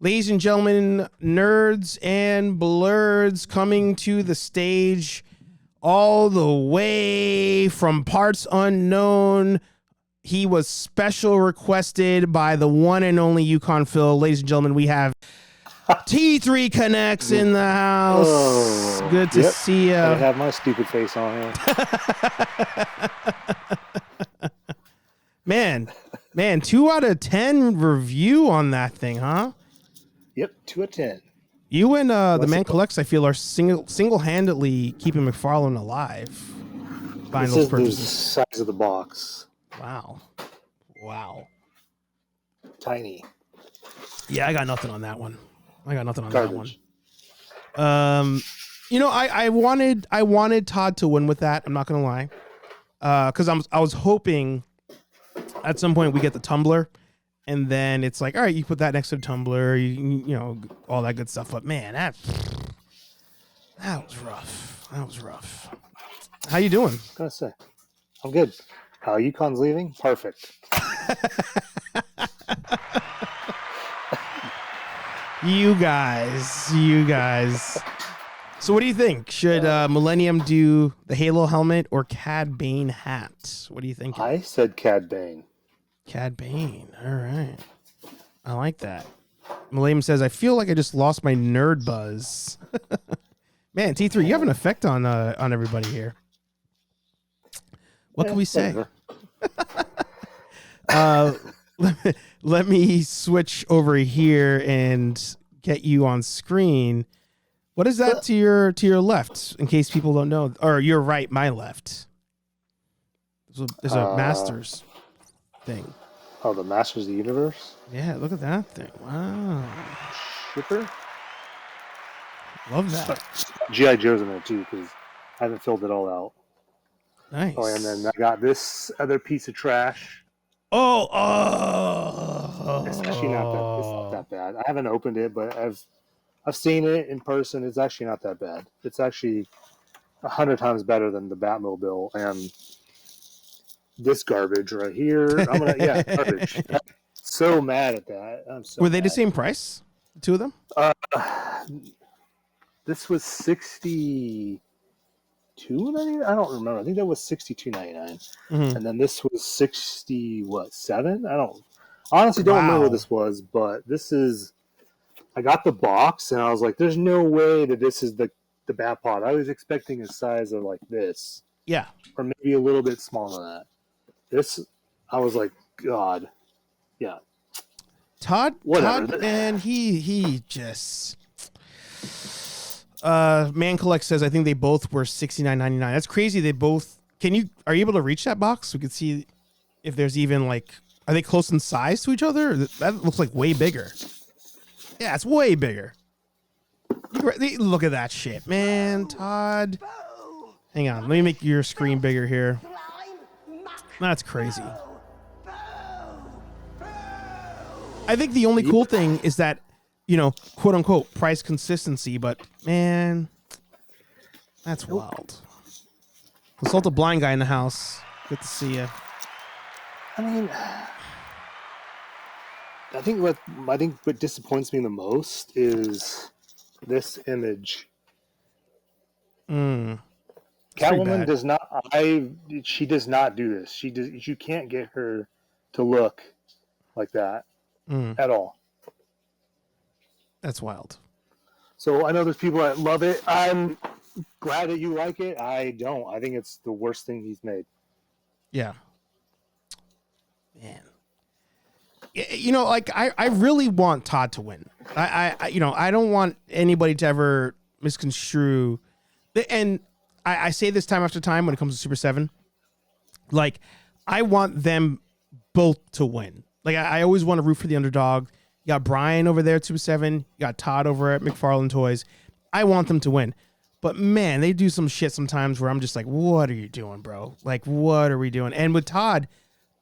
Ladies and gentlemen, nerds and blurs, coming to the stage all the way from parts unknown. He was special requested by the one and only Yukon Phil. Ladies and gentlemen, we have T3 Connects in the house. Oh, good to see you. I have my stupid face on here. Man, 2 out of 10 review on that thing, huh? Yep, 2 out of 10. You and the Man Collects, I feel, are single-handedly keeping McFarlane alive. This is the size of the box. Wow. Tiny. Yeah, I got nothing on that one. Garbage. That one. I wanted Todd to win with that. I'm not gonna lie, because I was hoping at some point we get the tumbler, and then it's like, all right, you put that next to the tumbler, you know, all that good stuff. But man, that was rough. How you doing? I was gonna say, I'm good. Yukon's leaving. Perfect. You guys. So what do you think? Should Millennium do the Halo helmet or Cad Bane hat? What do you think? I said Cad Bane. Cad Bane. All right. I like that. Millennium says, I feel like I just lost my nerd buzz. Man, T3, you have an effect on everybody here. What can we say? Let me switch over here and get you on screen. What is that to your left, in case people don't know? Or your right, my left. There's a Masters thing. Oh, the Masters of the Universe? Yeah, look at that thing. Wow. Shipper? Love that. G.I. Joe's in there, too, because I haven't filled it all out. Nice. Oh, and then I got this other piece of trash. Oh. It's actually not that bad. I haven't opened it, but I've seen it in person. It's actually not that bad. It's actually 100 times better than the Batmobile and this garbage right here. Garbage. I'm so mad at that. Were they the same price? The two of them? This was $62.99. I don't remember. I think that was $62.99, and then this was $67. I honestly don't remember what this was, but this is. I got the box, and I was like, "There's no way that this is the Batpod." I was expecting a size of like this, yeah, or maybe a little bit smaller than that. This, I was like, God, yeah. Todd, man, he just. Man Collect says, I think they both were $69.99. That's crazy. They both. Are you able to reach that box? So we could see if there's even like, are they close in size to each other? That looks like way bigger. Yeah, it's way bigger. Look at that shit, man. Todd. Hang on. Let me make your screen bigger here. That's crazy. I think the only cool thing is that, quote unquote, price consistency, but man, that's wild. Consult a blind guy in the house. Good to see you. I mean, I think what disappoints me the most is this image. Catwoman does not. She does not do this. You can't get her to look like that at all. That's wild. So I know there's people that love it. I'm glad that you like it. I don't. I think it's the worst thing he's made. Yeah. Man. I really want Todd to win. I don't want anybody to ever misconstrue. And I say this time after time when it comes to Super 7. Like, I want them both to win. Like, I always want to root for the underdog. You got Brian over there at Super 7. You got Todd over at McFarlane Toys. I want them to win. But, man, they do some shit sometimes where I'm just like, what are you doing, bro? Like, what are we doing? And with Todd,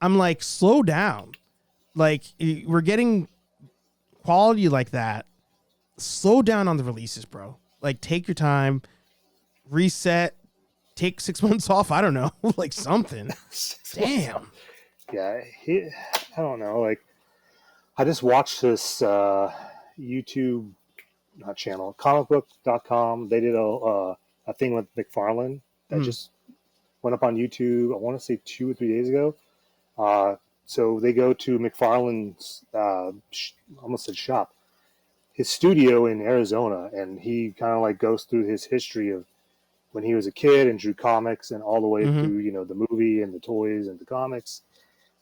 I'm like, slow down. Like, we're getting quality like that. Slow down on the releases, bro. Like, take your time. Reset. Take 6 months off. I don't know. Like, something. Damn. Yeah, I don't know. Like, I just watched this YouTube, not channel, comicbook.com. They did a thing with McFarlane that just went up on YouTube, I want to say 2 or 3 days ago. So they go to McFarlane's, almost said shop, his studio in Arizona, and he kind of like goes through his history of when he was a kid and drew comics and all the way through, you know, the movie and the toys and the comics.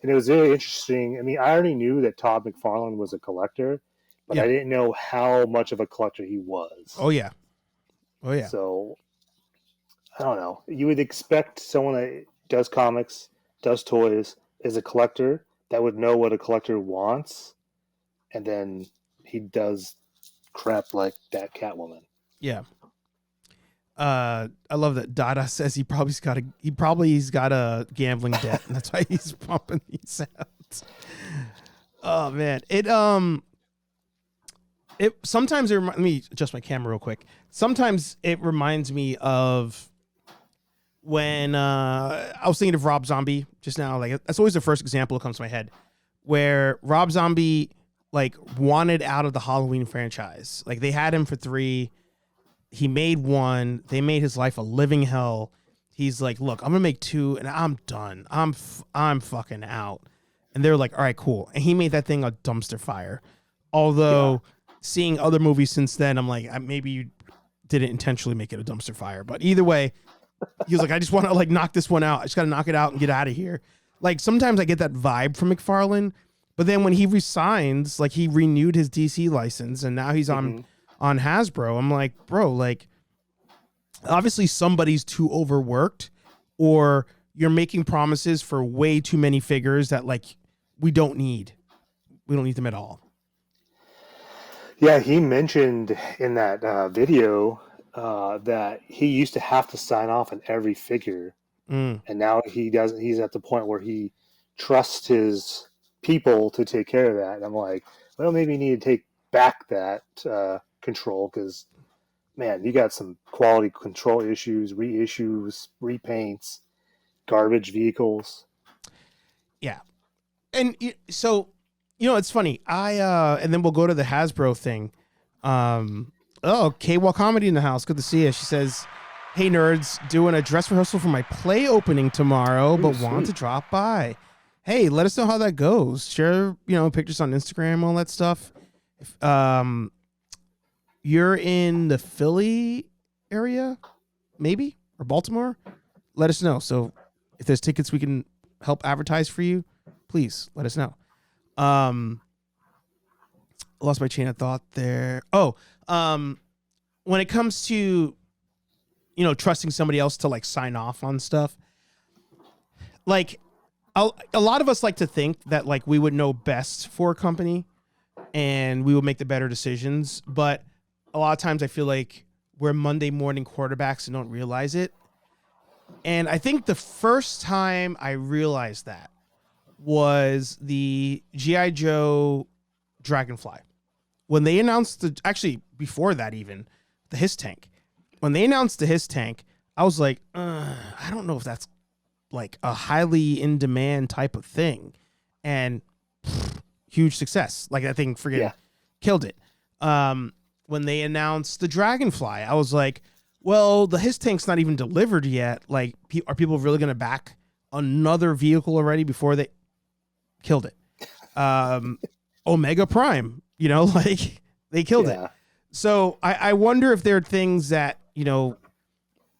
And it was very interesting. I mean, I already knew that Todd McFarlane was a collector, but I didn't know how much of a collector he was. Oh, yeah. Oh, yeah. So, I don't know. You would expect someone that does comics, does toys, is a collector that would know what a collector wants, and then he does crap like that Catwoman. Yeah. I love that Dada says he probably's got a gambling debt, and that's why he's pumping these out. Oh man, it sometimes let me adjust my camera real quick. Sometimes it reminds me of when I was thinking of Rob Zombie just now. Like that's always the first example that comes to my head, where Rob Zombie like wanted out of the Halloween franchise. Like they had him for 3. He made 1. They made his life a living hell. He's like, look, I'm gonna make 2, and I'm done. I'm fucking out. And they're like, all right, cool. And he made that thing a dumpster fire. Although seeing other movies since then, I'm like, maybe you didn't intentionally make it a dumpster fire. But either way, he was like, I just want to like knock this one out. I just got to knock it out and get out of here. Like sometimes I get that vibe from McFarlane, but then when he resigns, like he renewed his DC license and now he's on Hasbro. I'm like, bro, like obviously somebody's too overworked, or you're making promises for way too many figures that like we don't need them at all. Yeah, he mentioned in that video that he used to have to sign off on every figure, and now he doesn't. He's at the point where he trusts his people to take care of that. And I'm like, well, maybe you need to take back that control, because man, you got some quality control issues, reissues, repaints, garbage vehicles. Yeah, and so it's funny. And then we'll go to the Hasbro thing. K-Wall Comedy in the house. Good to see you. She says, hey nerds, doing a dress rehearsal for my play opening tomorrow, but want to drop by. Hey, let us know how that goes. Share, pictures on Instagram, all that stuff. If you're in the Philly area, maybe, or Baltimore, let us know. So if there's tickets we can help advertise for you, please let us know. Lost my chain of thought there. When it comes to, trusting somebody else to like sign off on stuff, like a lot of us like to think that like we would know best for a company and we would make the better decisions. But a lot of times I feel like we're Monday morning quarterbacks and don't realize it. And I think the first time I realized that was the G.I. Joe Dragonfly. When they announced actually before that even, the Hiss Tank. When they announced the Hiss Tank, I was like, I don't know if that's like a highly in demand type of thing. And huge success. Like that thing killed it. When they announced the Dragonfly, I was like, well, the Hiss Tank's not even delivered yet. Like, are people really going to back another vehicle already before they killed it? Omega Prime, like they killed it. So I wonder if there are things that,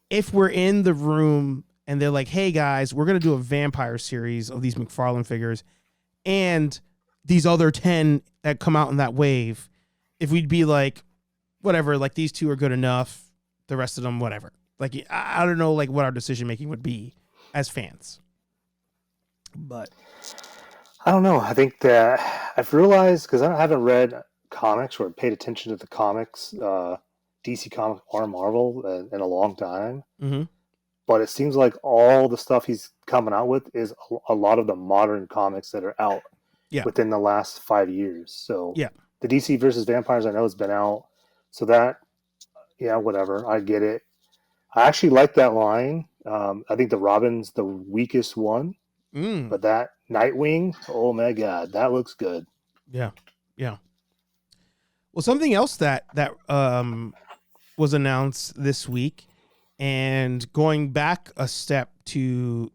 if we're in the room and they're like, hey guys, we're going to do a vampire series of these McFarlane figures and these other 10 that come out in that wave, if we'd be like, whatever, like these 2 are good enough, the rest of them, whatever. Like, I don't know, like what our decision making would be as fans. But I don't know. I think that I've realized, because I haven't read comics or paid attention to the comics, DC Comics or Marvel in a long time. Mm-hmm. But it seems like all the stuff he's coming out with is a lot of the modern comics that are out within the last 5 years. So the DC versus Vampires, I know has been out. So that, whatever. I get it. I actually like that line. I think the Robin's the weakest one. But that Nightwing, oh my God, that looks good. Yeah. Well, something else that was announced this week, and going back a step to